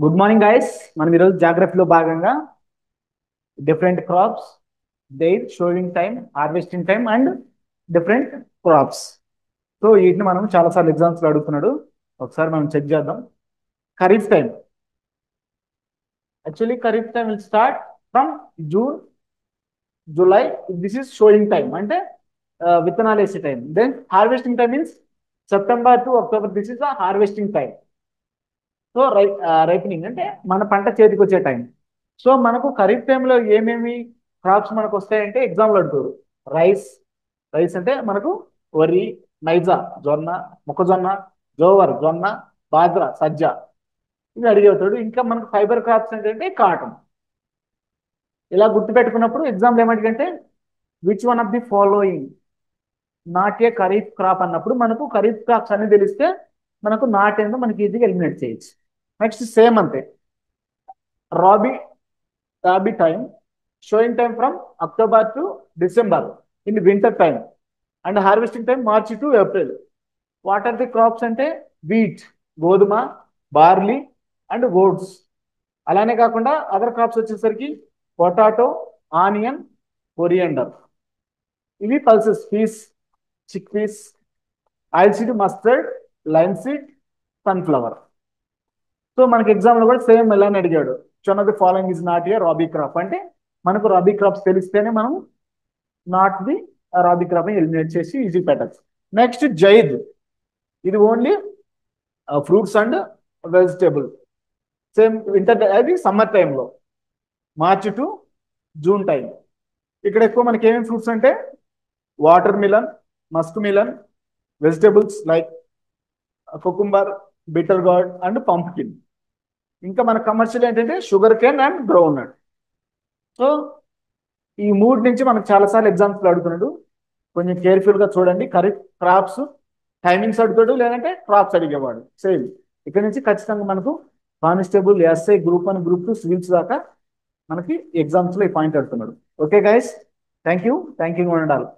Good morning guys. మనం ఈరోజు జాగ్రఫీలో భాగంగా different crops, their sowing time, harvesting time and different crops. So వీటిని మనం చాలాసార్లు ఎగ్జామ్స్లో అడుగుతున్నాడు. ఒకసారి మనం చెక్ చేద్దాం. Kharif time, actually kharif time will start from June, July. This is sowing time, అంటే విత్తనాలు వేసే time. Then harvesting time means September to October. This is the harvesting time. So ripening అంటే మన పంట చేతికి వచ్చే టైం. సో మనకు ఖరీఫ్ టైంలో ఏమేమి క్రాప్స్ మనకు వస్తాయంటే ఎగ్జాంపుల్ అడుగుతారు. రైస్, రైస్ అంటే మనకు వరి, నైజా జొన్న, మొక్కజొన్న, జోవర్ జొన్న, బాజ్రా సజ్జ, ఇవి అడిగేవుతాడు. ఇంకా మనకు ఫైబర్ క్రాప్స్ ఏంటంటే కాటన్. ఇలా గుర్తుపెట్టుకున్నప్పుడు ఎగ్జాంపుల్ ఏమంటే which one of the following not a kharif crop అన్నప్పుడు మనకు ఖరీఫ్ క్రాప్స్ అన్ని తెలిస్తే మనకు నాట్ ఏందో మనకి ఈజీగా ఎలిమినేట్ చేయొచ్చు. నెక్స్ట్ సేమ్ అంతే, rabi, rabi time sowing time from October to December in winter time and harvesting time March to April. What are the crops అంటే వీట్, గోధుమ, బార్లీ అండ్ ఓట్స్. అలానే కాకుండా అదర్ క్రాప్స్ వచ్చేసరికి పొటాటో, ఆనియన్, కొరియండర్. ఇవి pulses, peas, chick peas, oil seed, mustard, lime seed, sunflower. So మనకి exam లో కూడా same ఇలానే అడిగాడు. One of the following is not a rabi crop అంటే మనకు రాబీ క్రాప్స్ తెలిస్తేనే మనం not the rabi crop eliminate చేసి ఈజీ పెట్టచ్చు. నెక్స్ట్ జైద్, ఇది only fruits and vegetable. Same winter, అది సమ్మర్ టైంలో మార్చ్ టు జూన్ టైం. ఇక్కడ ఎక్కువ మనకి ఏమేమి ఫ్రూట్స్ అంటే water melon, musk melon, vegetables like cucumber, bitter gourd and pumpkin. ఇంకా మన కమర్షియల్ ఏంటంటే sugar cane and ground nut. సో ఈ మూడు నుంచి మనకు చాలాసార్లు ఎగ్జామ్స్లో అడుగుతున్నాడు. కొంచెం కేర్ఫుల్గా చూడండి. ఖరీఫ్ క్రాప్స్ టైమింగ్స్ అడుగుతాడు, లేదంటే క్రాప్స్ అడిగేవాడు. సేమ్ ఇక్కడ నుంచి ఖచ్చితంగా మనకు constable, SI, group 1, group 2, civils దాకా మనకి ఎగ్జామ్స్లో ఈ పాయింట్ అడుగుతున్నాడు. ఓకే గైస్, థ్యాంక్ యూ ఉండాలి.